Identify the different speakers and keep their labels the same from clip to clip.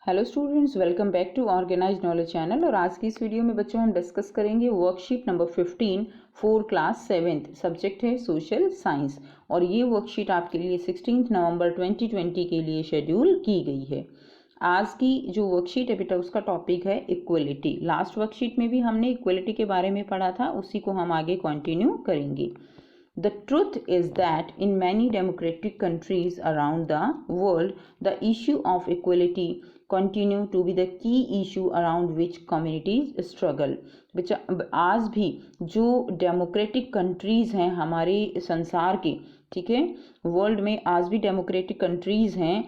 Speaker 1: Hello students, welcome back to Organised Knowledge channel. और आज की इस वीडियो में बच्चों हम डिस्कस करेंगे worksheet number 15 for class 7th। Subject है सोशल साइंस और ये वर्कशीट आपके लिए 16 नवंबर 2020 के लिए शेड्यूल की गई है। आज की जो वर्कशीट है बेटा उसका टॉपिक है इक्वलिटी। लास्ट वर्कशीट में भी हमने इक्वलिटी के बारे में पढ़ा था, उसी को हम आगे कंटिन्यू करेंगे। The truth is that in many democratic countries around the world, the issue of equality continue to be the key issue around which communities struggle. आज भी जो डेमोक्रेटिक कंट्रीज़ हैं हमारे संसार के, ठीक है, वर्ल्ड में आज भी डेमोक्रेटिक कंट्रीज़ हैं,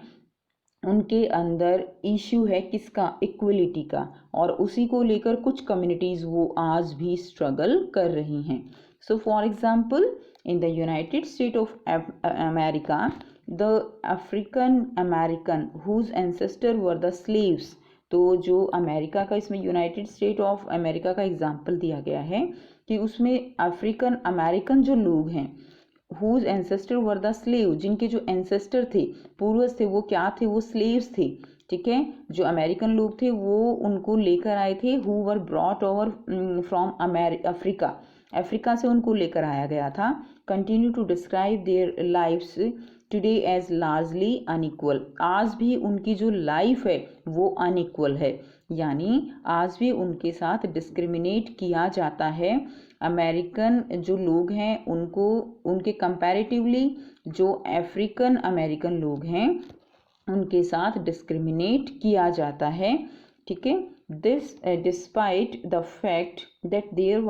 Speaker 1: उनके अंदर इश्यू है किसका? इक्वलिटी का। और उसी को लेकर कुछ कम्युनिटीज़ वो आज भी स्ट्रगल कर रही हैं। So for example, in the United States of America, the African American whose ancestors were the slaves। तो जो अमेरिका का, इसमें यूनाइटेड स्टेट ऑफ अमेरिका का एग्जाम्पल दिया गया है कि उसमें अफ्रीकन अमेरिकन जो लोग हैं, whose ancestors were the slave, जिनके जो एंसेस्टर थे, पूर्वज थे, वो क्या थे? वो स्लेव्स थे। ठीक है, जो अमेरिकन लोग थे वो उनको लेकर आए थे, who were brought over from Africa, Africa से उनको लेकर आया गया था। Continue to describe their lives today as largely unequal. आज भी उनकी जो लाइफ है वो अनइक्वल है, यानी आज भी उनके साथ डिस्क्रिमिनेट किया जाता है। अमेरिकन जो लोग हैं उनको, उनके कंपैरेटिवली जो अफ्रीकन अमेरिकन लोग हैं उनके साथ डिस्क्रिमिनेट किया जाता है। ठीक है, this despite the fact that there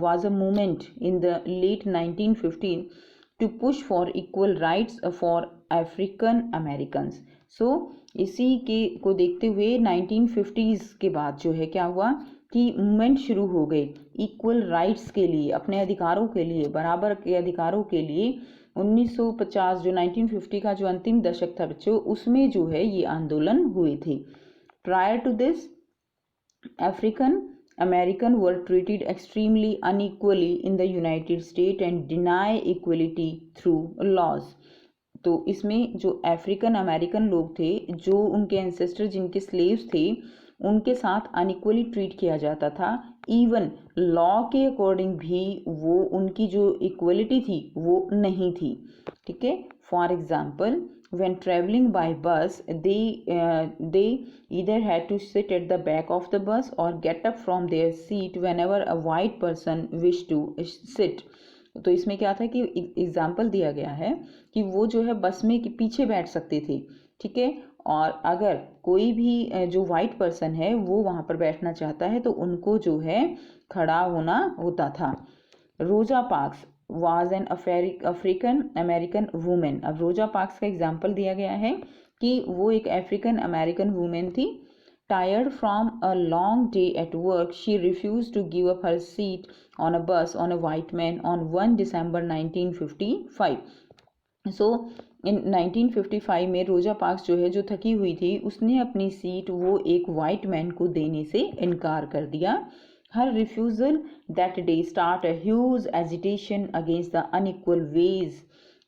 Speaker 1: was a movement in the late 1950s to push for equal rights for African Americans। so इसी के को देखते हुए 1950s के बाद जो है क्या हुआ कि मूवमेंट शुरू हो गई इक्वल राइट्स के लिए, अपने अधिकारों के लिए, बराबर के अधिकारों के लिए। 1950 जो 1950 का जो अंतिम दशक था बच्चों, उसमें जो है ये आंदोलन हुए थे। Prior to this African American were treated extremely unequally in the United States and deny equality through laws। तो इसमें जो अफ्रीकन अमेरिकन लोग थे, जो उनके एंसेस्टर जिनके स्लेव्स थे, उनके साथ अनइक्वली ट्रीट किया जाता था। इवन लॉ के अकॉर्डिंग भी वो उनकी जो इक्वलिटी थी वो नहीं थी। ठीक है, for example, when traveling by bus, they either had to sit at the back of the bus or get up from their seat whenever a white person wished to sit। तो इसमें क्या था कि एग्जाम्पल दिया गया है कि वो जो है बस में पीछे बैठ सकते थे। ठीक है, और अगर कोई भी जो वाइट पर्सन है वो वहाँ पर बैठना चाहता है तो उनको जो है खड़ा होना होता था। रोजा parks was an African American women. अब रोजा पार्क्स का एग्जाम्पल दिया गया है कि वो एक अफ्रीकन अमेरिकन वुमेन थी। Tired from a long day at work, she refused to give up her seat on a bus on a white man on 1 December 1955। So in 1955 में रोजा पार्क्स जो है, जो थकी हुई थी, उसने अपनी सीट वो एक वाइट मैन को देने से इनकार कर दिया। Her refusal that day started a huge agitation against the unequal ways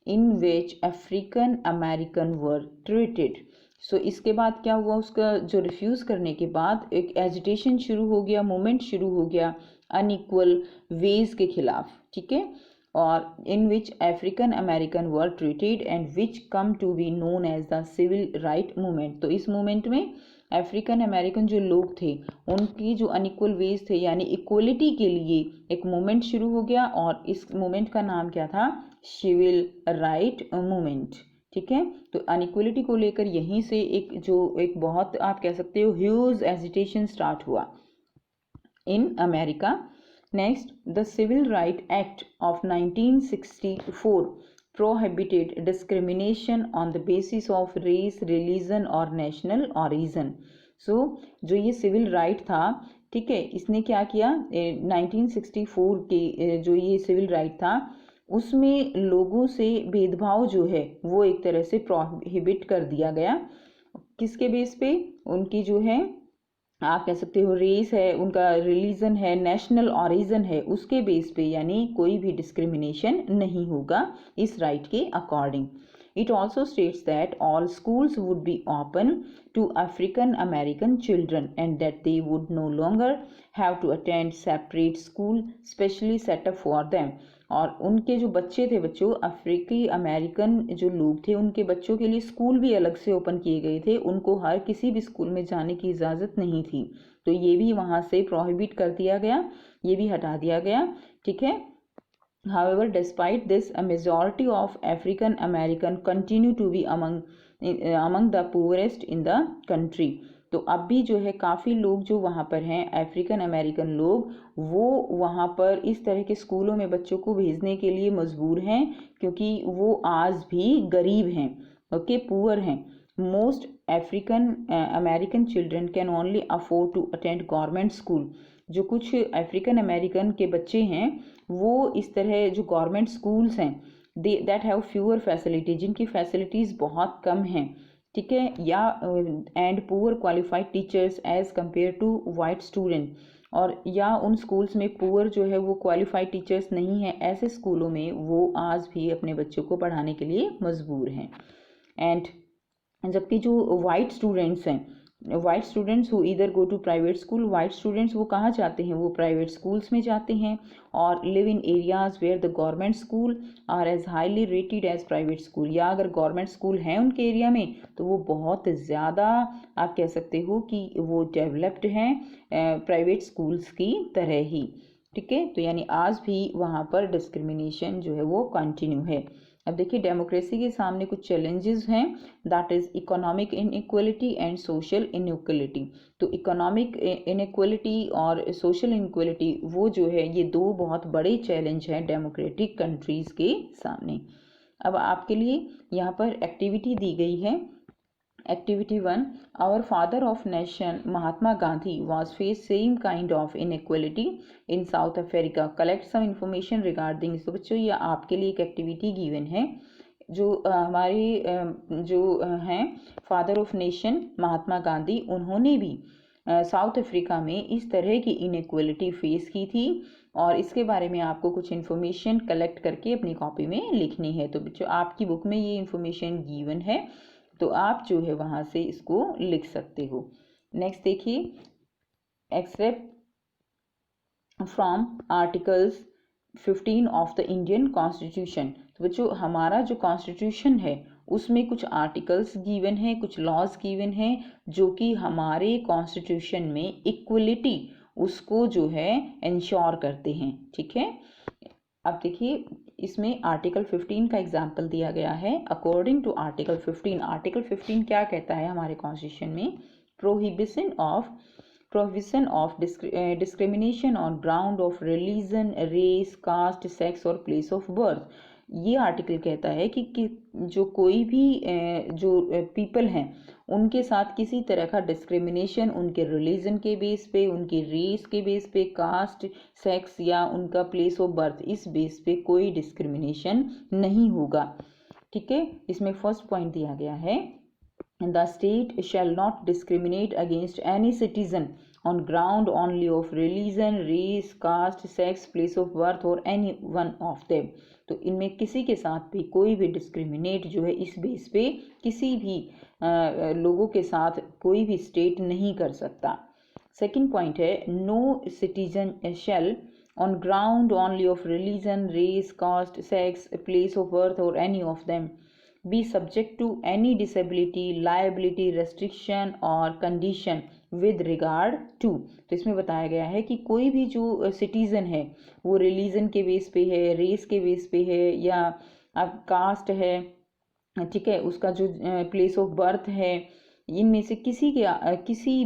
Speaker 1: in which African American were treated। So इसके बाद क्या हुआ, उसका जो रिफ्यूज़ करने के बाद एक एजिटेशन शुरू हो गया, मूवमेंट शुरू हो गया अनइक्वल वेज के खिलाफ। ठीक है, और in which African American were treated and which come to be known as the civil right movement. तो इस मूवमेंट में अफ्रीकन अमेरिकन जो लोग थे उनकी जो अनइक्वल वेज थे, यानी इक्वलिटी के लिए एक मूवमेंट शुरू हो गया, और इस मूवमेंट का नाम क्या था? Civil right movement. ठीक है, तो अनइक्वलिटी को लेकर यहीं से एक बहुत आप कह सकते हो ह्यूज एजिटेशन स्टार्ट हुआ in America. Next, the civil right act of 1964 prohibited discrimination on the basis of race, religion और national origin। so जो ये सिविल राइट था, ठीक है, इसने क्या किया, 1964 के जो ये सिविल राइट था उसमें लोगों से भेदभाव जो है वो एक तरह से प्रोहिबिट कर दिया गया। किसके बेस पे? उनकी जो है आप कह सकते हो रेस है, उनका रिलीजन है, नेशनल ऑरिजन है, उसके बेस पे, यानी कोई भी डिस्क्रिमिनेशन नहीं होगा इस राइट के according. It also states that all schools would be open to African American children and that they would no longer have to attend separate school specially set up for them. और उनके जो बच्चे थे, बच्चों अफ्रीकी American जो लोग थे, उनके बच्चों के लिए स्कूल भी अलग से ओपन किए गए थे। उनको हर किसी भी स्कूल में जाने की इजाज़त नहीं थी, तो ये भी वहाँ से प्रोहिबिट कर दिया गया, ये भी हटा दिया गया। ठीक है। However, despite this, a majority of African American continue to be among the poorest in the country. तो अब भी जो है काफ़ी लोग जो वहाँ पर हैं अफ्रीकन अमेरिकन लोग, वो वहाँ पर इस तरह के स्कूलों में बच्चों को भेजने के लिए मजबूर हैं, क्योंकि वो आज भी गरीब हैं, ओके, पुअर हैं। Most African American children can only afford to attend government school. जो कुछ अफ्रीकन अमेरिकन के बच्चे हैं वो इस तरह जो गवर्नमेंट स्कूल्स हैं दैट हैव फ्यूअर फैसिलिटी, जिनकी फैसिलिटीज़ बहुत कम हैं, ठीक है, या and poor qualified teachers as compare to white student, और या उन स्कूल्स में पुअर जो है वो क्वालिफाइड टीचर्स नहीं है, ऐसे स्कूलों में वो आज भी अपने बच्चों को पढ़ाने के लिए मजबूर हैं। एंड जबकि जो वाइट स्टूडेंट्स हैं, white students who either go to private school, white students वो कहाँ जाते हैं, वो प्राइवेट स्कूल्स में जाते हैं और live in areas where the government school are as highly rated as private school, या अगर गवर्नमेंट स्कूल हैं उनके एरिया में तो वो बहुत ज़्यादा आप कह सकते हो कि वो डेवलप्ड हैं प्राइवेट स्कूल्स की तरह ही। ठीक है, तो यानी आज भी वहाँ पर डिस्क्रिमिनेशन जो है वो कंटिन्यू है। अब देखिए डेमोक्रेसी के सामने कुछ चैलेंजेस हैं, that is economic inequality and social inequality. तो इकोनॉमिक इनइक्वलिटी और सोशल इनइक्वलिटी वो जो है ये दो बहुत बड़े चैलेंज हैं डेमोक्रेटिक कंट्रीज़ के सामने। अब आपके लिए यहाँ पर एक्टिविटी दी गई है। Activity 1, our father of nation Mahatma Gandhi was faced same kind of inequality in South Africa. Collect some information regarding this. तो बच्चों ये आपके लिए एक एक्टिविटी गिवन है। जो हमारे जो हैं father of nation Mahatma Gandhi, उन्होंने भी साउथ अफ्रीका में इस तरह की इनइक्वलिटी फेस की थी, और इसके बारे में आपको कुछ इन्फॉर्मेशन कलेक्ट करके अपनी कॉपी में लिखनी है। तो बच्चों आपकी बुक में ये इन्फॉर्मेशन गिवन है, तो आप जो है वहाँ से इसको लिख सकते हो। नेक्स्ट देखिए, extract from articles 15 of the Indian constitution. तो बच्चों हमारा जो कॉन्स्टिट्यूशन है उसमें कुछ आर्टिकल्स गिवन है, कुछ लॉज गिवन है जो कि हमारे कॉन्स्टिट्यूशन में इक्वलिटी उसको जो है इंश्योर करते हैं। ठीक है, अब देखिए इसमें आर्टिकल 15 का एग्जाम्पल दिया गया है। अकॉर्डिंग टू आर्टिकल 15, आर्टिकल 15 क्या कहता है हमारे कॉन्स्टिट्यूशन में, prohibition of discrimination on ground of religion, race, caste, sex और प्लेस ऑफ बर्थ। ये आर्टिकल कहता है कि जो कोई भी जो पीपल हैं उनके साथ किसी तरह का डिस्क्रिमिनेशन उनके रिलीजन के बेस पे, उनके रेस के बेस पे, कास्ट, सेक्स या उनका प्लेस ऑफ बर्थ, इस बेस पे कोई डिस्क्रिमिनेशन नहीं होगा। ठीक है, इसमें फर्स्ट पॉइंट दिया गया है, the state shall not discriminate against any citizen on ground only of religion, race, caste, sex, place of birth और any one of them। तो इनमें किसी के साथ भी कोई भी डिस्क्रिमिनेट जो है इस बेस पे किसी भी लोगों के साथ कोई भी स्टेट नहीं कर सकता। सेकंड पॉइंट है, no citizen shall on ground only of religion, race, caste, sex, place of birth और any of them be subject to any disability, liability, restriction और condition with regard to। तो इसमें बताया गया है कि कोई भी जो सिटीज़न है वो रिलीजन के बेस पे है, रेस के बेस पे है, या अब कास्ट है, ठीक है, उसका जो प्लेस ऑफ बर्थ है, इनमें से किसी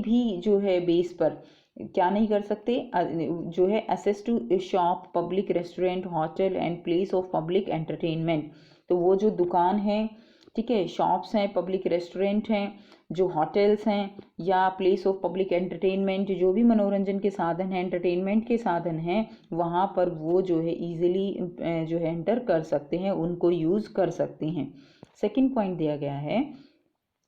Speaker 1: भी जो है बेस पर क्या नहीं कर सकते, जो है access to shop, public restaurant, hotel and place of public entertainment. तो वो जो दुकान है, ठीक है, शॉप्स हैं, पब्लिक रेस्टोरेंट हैं, जो होटल्स हैं, या प्लेस ऑफ पब्लिक एंटरटेनमेंट, जो भी मनोरंजन के साधन हैं, एंटरटेनमेंट के साधन हैं, वहाँ पर वो जो है इजीली जो है एंटर कर सकते हैं, उनको यूज़ कर सकते हैं। सेकंड पॉइंट दिया गया है,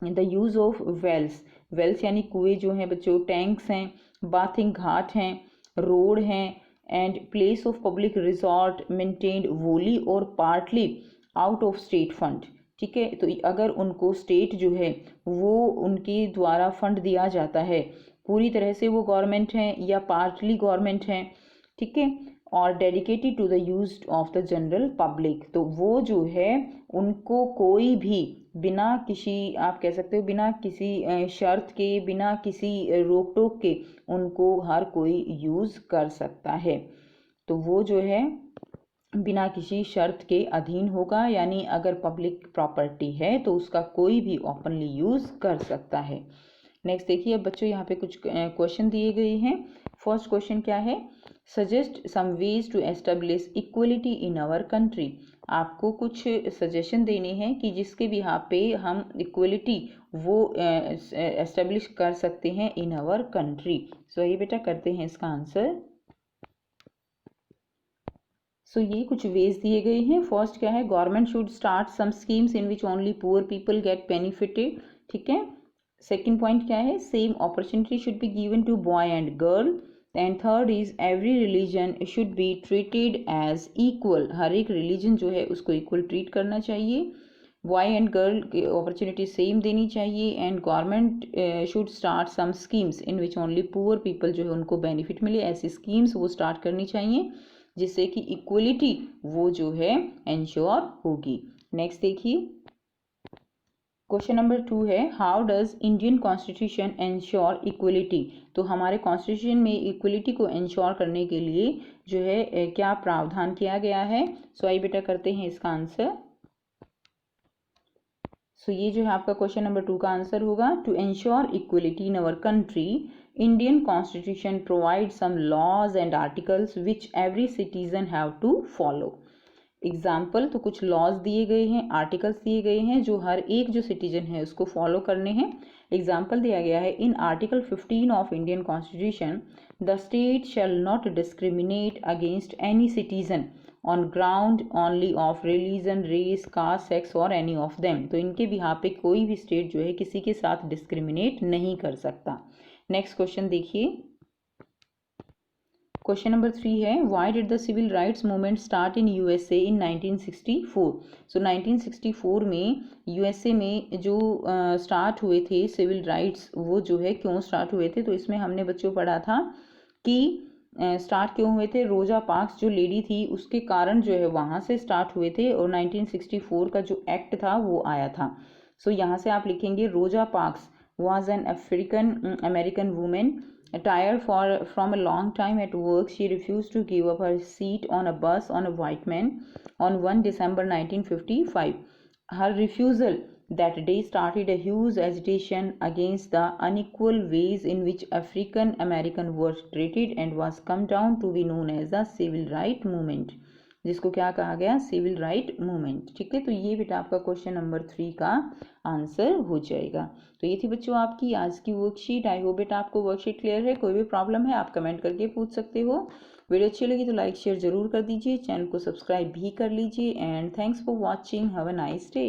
Speaker 1: द यूज़ ऑफ वेल्स यानी कुएं जो हैं बच्चों, टैंक्स हैं, बाथिंग घाट हैं, रोड हैं, and place of public resort maintained वोली और partly out of state fund. ठीक है। तो अगर उनको स्टेट जो है वो उनके द्वारा फंड दिया जाता है, पूरी तरह से वो गवर्नमेंट है या पार्टली गवर्नमेंट है, ठीक है, और dedicated to the use of the general public, तो वो जो है उनको कोई भी बिना किसी, आप कह सकते हो बिना किसी शर्त के, बिना किसी रोक टोक के उनको हर कोई यूज़ कर सकता है। तो वो जो है बिना किसी शर्त के अधीन होगा, यानी अगर पब्लिक प्रॉपर्टी है तो उसका कोई भी ओपनली यूज़ कर सकता है। नेक्स्ट देखिए अब बच्चों यहाँ पे कुछ क्वेश्चन दिए गए हैं। फर्स्ट क्वेश्चन क्या है, suggest some ways to establish equality in our country. आपको कुछ सजेशन देने हैं कि जिसके बिहार पे हम इक्वलिटी वो एस्टेब्लिश कर सकते हैं इन आवर कंट्री। सो ये बेटा करते हैं इसका आंसर। सो ये कुछ वेज दिए गए हैं। फर्स्ट क्या है, government should start some schemes in which only poor people get benefited, ठीक है। सेकेंड पॉइंट क्या है, same opportunity should be given to boy and girl. And third is every religion should be treated as equal, हर एक religion जो है उसको equal treat करना चाहिए। बॉय एंड गर्ल की अपॉर्चुनिटी सेम देनी चाहिए। And government should start some schemes in which only poor people जो है उनको बेनिफिट मिले, ऐसी स्कीम्स वो स्टार्ट करनी चाहिए जिससे कि इक्वलिटी वो जो है एंश्योर होगी। नेक्स्ट देखिए क्वेश्चन नंबर 2 है, how does Indian constitution ensure equality. तो हमारे कॉन्स्टिट्यूशन में इक्वलिटी को एंश्योर करने के लिए जो है क्या प्रावधान किया गया है। सो आइए बेटा करते हैं इसका आंसर। सो ये जो है आपका क्वेश्चन नंबर 2 का आंसर होगा, to ensure equality in our country Indian constitution provide some laws and articles which every citizen have to follow. Example, तो कुछ लॉज दिए गए हैं, आर्टिकल्स दिए गए हैं जो हर एक जो सिटीजन है उसको फॉलो करने हैं। एग्जाम्पल दिया गया है, in article 15 of Indian constitution the state shall not discriminate against any citizen on ground only of religion, race, caste, sex और एनी ऑफ देम। तो इनके बिहार पे कोई भी स्टेट जो है किसी के साथ डिस्क्रिमिनेट नहीं कर सकता। नेक्स्ट क्वेश्चन देखिए, क्वेश्चन नंबर 3 है, why did the civil rights movement start in USA in 1964। So 1964 में यूएसए में जो स्टार्ट हुए थे सिविल राइट्स, वो जो है क्यों स्टार्ट हुए थे। तो इसमें हमने बच्चों पढ़ा था कि स्टार्ट क्यों हुए थे, रोजा पार्क्स जो लेडी थी उसके कारण जो है वहाँ से स्टार्ट हुए थे, और 1964 का जो एक्ट था वो आया था। सो यहाँ से आप लिखेंगे, रोजा parks was an African American woman. Tired from a long time at work, she refused to give up her seat on a bus on a white man on 1 December 1955. Her refusal that day started a huge agitation against the unequal ways in which African Americans were treated and was come down to be known as the Civil Rights Movement, जिसको क्या कहा गया, civil right movement, ठीक है। तो ये बेटा आपका क्वेश्चन नंबर 3 का आंसर हो जाएगा। तो ये थी बच्चों आपकी आज की वर्कशीट। आई होप बेटा आपको वर्कशीट क्लियर है। कोई भी प्रॉब्लम है आप कमेंट करके पूछ सकते हो। वीडियो अच्छी लगी तो लाइक शेयर जरूर कर दीजिए, चैनल को सब्सक्राइब भी कर लीजिए। And thanks for watching, have a nice day.